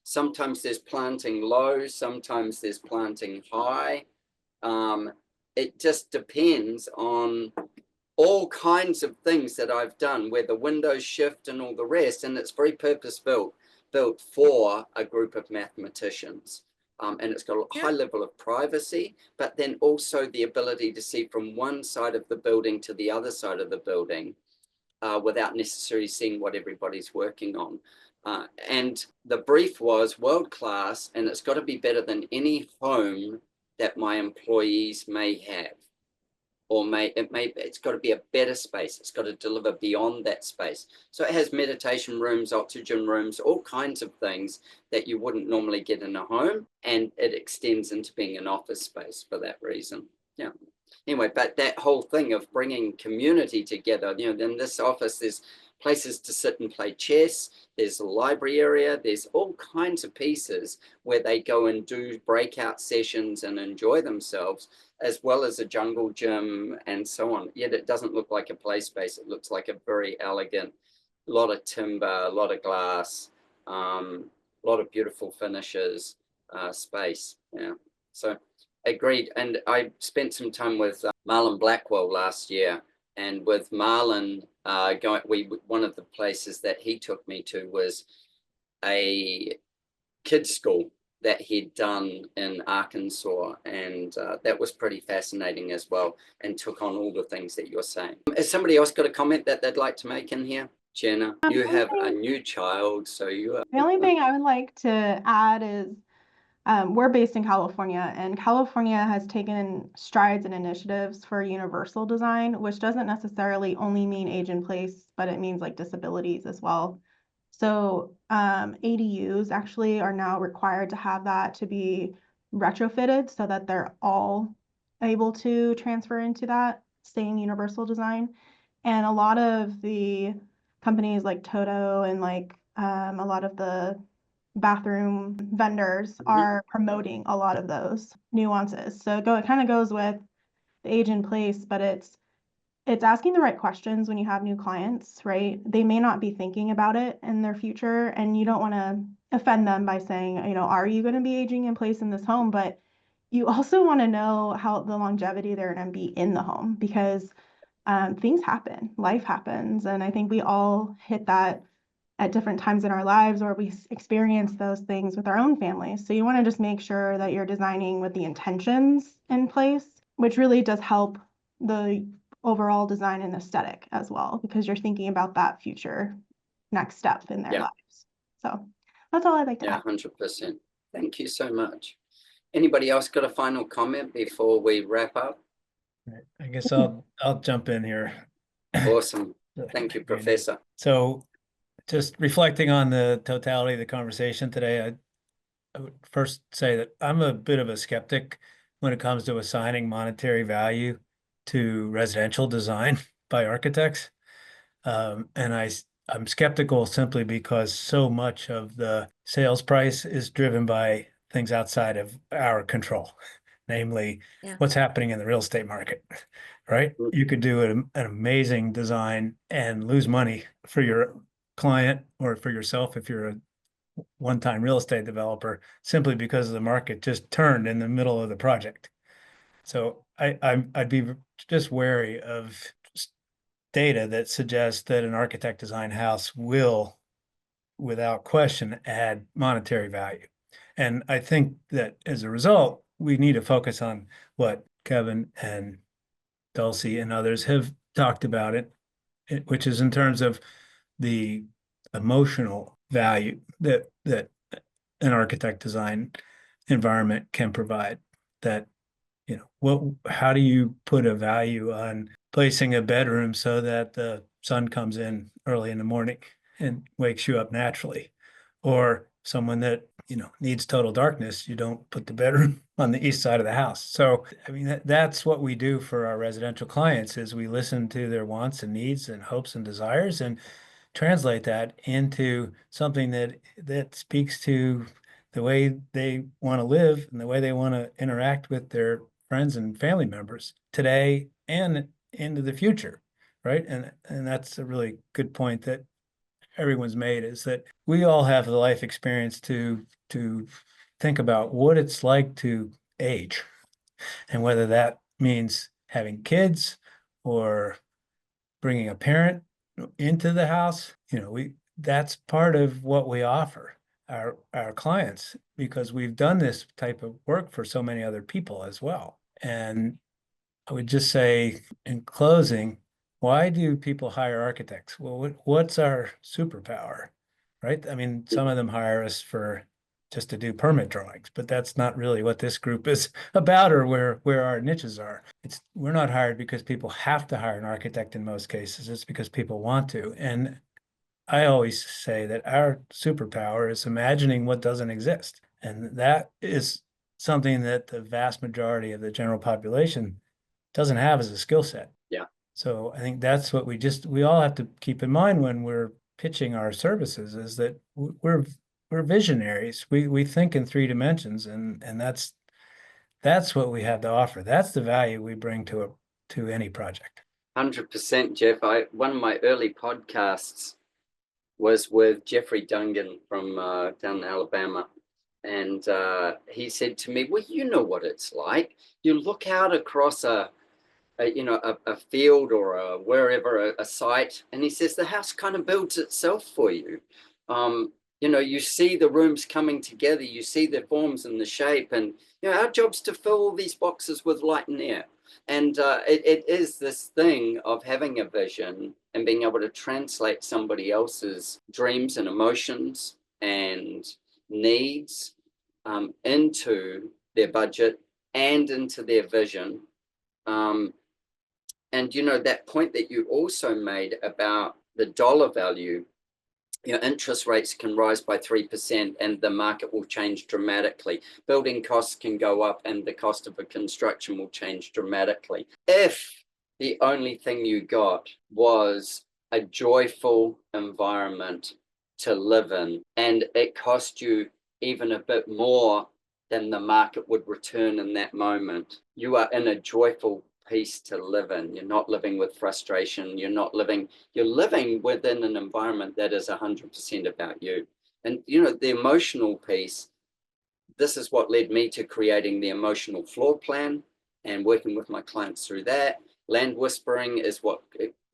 sometimes there's planting low, sometimes there's planting high. It just depends on all kinds of things that I've done where the windows shift and all the rest, and it's very purpose-built for a group of mathematicians. And it's got a high level of privacy, but then also the ability to see from one side of the building to the other side of the building without necessarily seeing what everybody's working on. And the brief was world-class, and it's got to be better than any home that my employees may have. Or it's got to be a better space. It's got to deliver beyond that space. So it has meditation rooms, oxygen rooms, all kinds of things that you wouldn't normally get in a home. And it extends into being an office space for that reason. Yeah. Anyway, but that whole thing of bringing community together, in this office, there's places to sit and play chess. There's a library area. There's all kinds of pieces where they go and do breakout sessions and enjoy themselves, as well as a jungle gym and so on. Yet it doesn't look like a play space. It looks like a very elegant, lot of timber, a lot of glass, a lot of beautiful finishes space. Yeah. So agreed. And I spent some time with Marlon Blackwell last year, and with Marlon, one of the places that he took me to was a kids' school that he'd done in Arkansas, and that was pretty fascinating as well, and took on all the things that you're saying. Has somebody else got a comment that they'd like to make in here? Jenna, you have a new child, so you are... The only thing I would like to add is we're based in California, and California has taken strides and initiatives for universal design, which doesn't necessarily only mean age in place, but it means like disabilities as well. So ADUs actually are now required to have that to be retrofitted so that they're all able to transfer into that same universal design. And a lot of the companies like Toto and like a lot of the bathroom vendors are promoting a lot of those nuances. So it kind of goes with the age in place, but it's asking the right questions when you have new clients, right? They may not be thinking about it in their future, and you don't want to offend them by saying, are you going to be aging in place in this home? But you also want to know how the longevity they're going to be in the home, because things happen, life happens. And I think we all hit that at different times in our lives, or we experience those things with our own families. So you want to just make sure that you're designing with the intentions in place, which really does help the overall design and aesthetic as well, because you're thinking about that future next step in their lives. So that's all I'd like to add. 100%. Thank you so much. Anybody else got a final comment before we wrap up? I guess I'll jump in here. Awesome. Thank you, Professor. So just reflecting on the totality of the conversation today, I would first say that I'm a bit of a skeptic when it comes to assigning monetary value to residential design by architects. And I'm skeptical simply because so much of the sales price is driven by things outside of our control, namely what's happening in the real estate market, right? You could do an amazing design and lose money for your client or for yourself if you're a one-time real estate developer simply because the market just turned in the middle of the project. So I'd be just wary of data that suggests that an architect designed house will, without question, add monetary value. And I think that as a result, we need to focus on what Kevin and Dulcie and others have talked about which is in terms of the emotional value that an architect design environment can provide. That, how do you put a value on placing a bedroom so that the sun comes in early in the morning and wakes you up naturally? Or someone that, needs total darkness, you don't put the bedroom on the east side of the house. So, I mean, that's what we do for our residential clients, is we listen to their wants and needs and hopes and desires and translate that into something that speaks to the way they want to live and the way they want to interact with their friends and family members today and into the future, right? And that's a really good point that everyone's made, is that we all have the life experience to think about what it's like to age, and whether that means having kids or bringing a parent into the house. That's part of what we offer our clients, because we've done this type of work for so many other people as well. And I would just say, in closing, why do people hire architects? Well, what's our superpower, right? I mean, some of them hire us just to do permit drawings, but that's not really what this group is about, or where our niches are. We're not hired because people have to hire an architect in most cases. It's because people want to. And I always say that our superpower is imagining what doesn't exist. And that is something that the vast majority of the general population doesn't have as a skill set. Yeah. So I think that's what we all have to keep in mind when we're pitching our services, is that we're visionaries. We think in 3 dimensions, and that's what we have to offer. That's the value we bring to any project. 100%, Jeff. One of my early podcasts was with Jeffrey Dungan from down in Alabama. And he said to me, well, you know what it's like. You look out across a field or wherever, a site, and he says the house kind of builds itself for you. You see the rooms coming together, you see the forms and the shape, and our job's to fill all these boxes with light and air. And it is this thing of having a vision and being able to translate somebody else's dreams and emotions and needs into their budget and into their vision. And that point that you also made about the dollar value, interest rates can rise by 3% and the market will change dramatically. Building costs can go up and the cost of a construction will change dramatically. If the only thing you got was a joyful environment to live in, and it cost you even a bit more than the market would return in that moment, you are in a joyful peace to live in. You're not living with frustration. You're living within an environment that is 100% about you. And the emotional piece, this is what led me to creating the emotional floor plan and working with my clients through that. Land whispering is what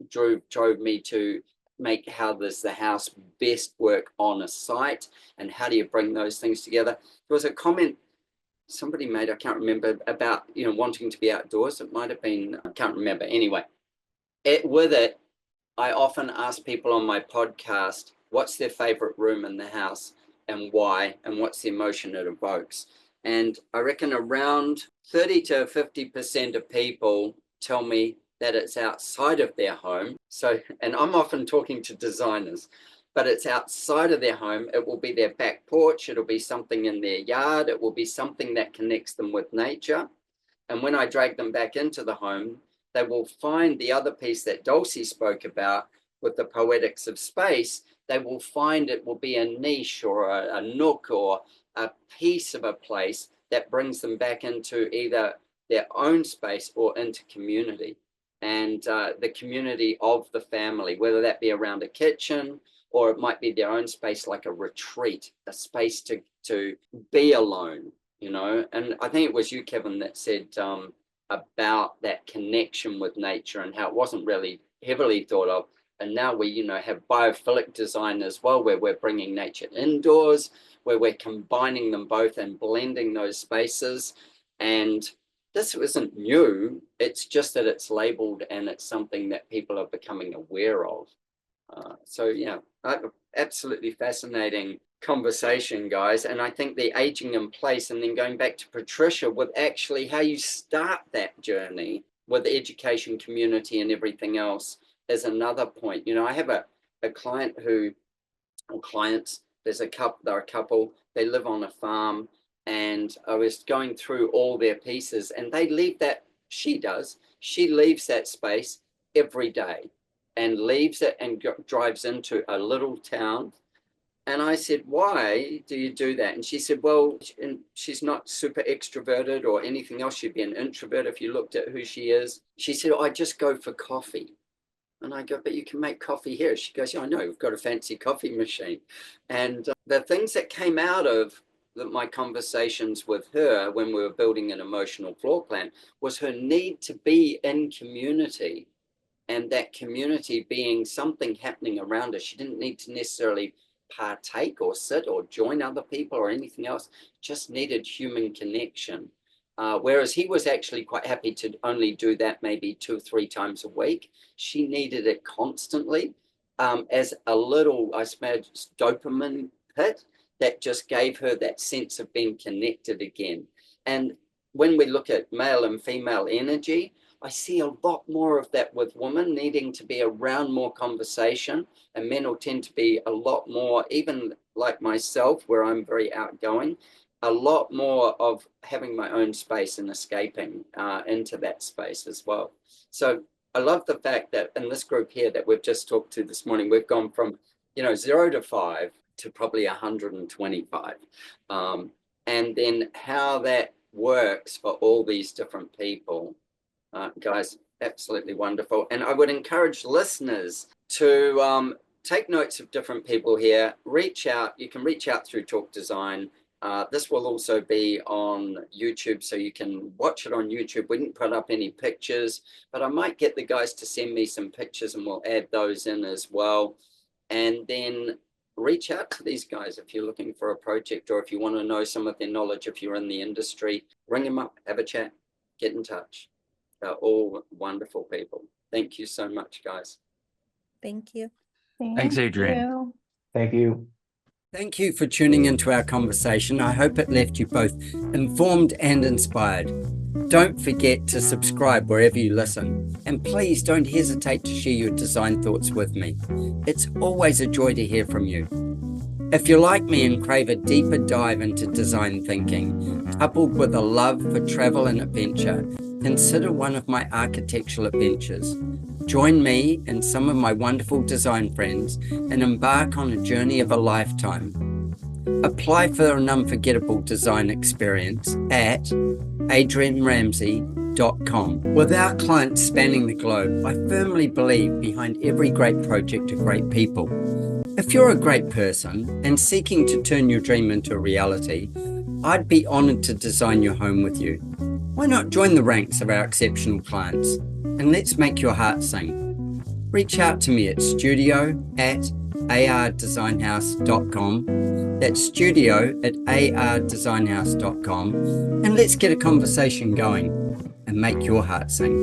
drove me to make how does the house best work on a site, and how do you bring those things together. There was a comment somebody made, I can't remember, about wanting to be outdoors. It might have been, I can't remember. Anyway, with it, I often ask people on my podcast what's their favorite room in the house and why, and what's the emotion it evokes. And I reckon around 30 to 50% of people tell me that it's outside of their home. So, and I'm often talking to designers, but it's outside of their home. It will be their back porch. It'll be something in their yard. It will be something that connects them with nature. And when I drag them back into the home, they will find the other piece that Dulcie spoke about with the poetics of space. They will find it will be a niche or a nook or a piece of a place that brings them back into either their own space or into community, and the community of the family, whether that be around a kitchen or it might be their own space, like a retreat, a space to be alone, you know. And I think it was you, Kevin, that said about that connection with nature and how it wasn't really heavily thought of. And now we, you know, have biophilic design as well, where we're bringing nature indoors, where we're combining them both and blending those spaces. And this isn't new. It's just that it's labeled and it's something that people are becoming aware of. So, yeah, absolutely fascinating conversation, guys. And I think the aging in place, and then going back to Patricia with actually how you start that journey with the education community and everything else is another point. You know, I have a client who, or clients, they're a couple, they live on a farm, and I was going through all their pieces, and they leave that, she leaves that space every day and leaves it and drives into a little town. And I said, why do you do that? And she said, well, and she's not super extroverted or anything else. She'd be an introvert if you looked at who she is. She said, I just go for coffee. And I go, but you can make coffee here. She goes, yeah, I know, we've got a fancy coffee machine. And the things that came out of my conversations with her when we were building an emotional floor plan was her need to be in community, and that community being something happening around her. She didn't need to necessarily partake or sit or join other people or anything else, just needed human connection. Whereas he was actually quite happy to only do that maybe 2 or 3 times a week. She needed it constantly as a little, I suppose, dopamine hit that just gave her that sense of being connected again. And when we look at male and female energy, I see a lot more of that with women needing to be around more conversation, and men will tend to be a lot more, even like myself, where I'm very outgoing, a lot more of having my own space and escaping into that space as well. So I love the fact that in this group here that we've just talked to this morning, we've gone from, 0 to 5 to probably 125. And then how that works for all these different people. Guys, absolutely wonderful. And I would encourage listeners to take notes of different people here, reach out. You can reach out through Talk Design. This will also be on YouTube, so you can watch it on YouTube. We didn't put up any pictures, but I might get the guys to send me some pictures and we'll add those in as well. And then reach out to these guys if you're looking for a project, or if you want to know some of their knowledge, if you're in the industry, ring them up, have a chat, get in touch. They're all wonderful people. Thank you so much, guys. Thank you. Thanks, Adrian. Thank you. Thank you for tuning into our conversation. I hope it left you both informed and inspired. Don't forget to subscribe wherever you listen. And please don't hesitate to share your design thoughts with me. It's always a joy to hear from you. If you're like me and crave a deeper dive into design thinking, coupled with a love for travel and adventure, consider one of my architectural adventures. Join me and some of my wonderful design friends and embark on a journey of a lifetime. Apply for an unforgettable design experience at adrianramsey.com. With our clients spanning the globe, I firmly believe behind every great project are great people. If you're a great person and seeking to turn your dream into a reality, I'd be honored to design your home with you. Why not join the ranks of our exceptional clients and let's make your heart sing? Reach out to me at studio@ardesignhouse.com. That's studio@ardesignhouse.com, and let's get a conversation going and make your heart sing.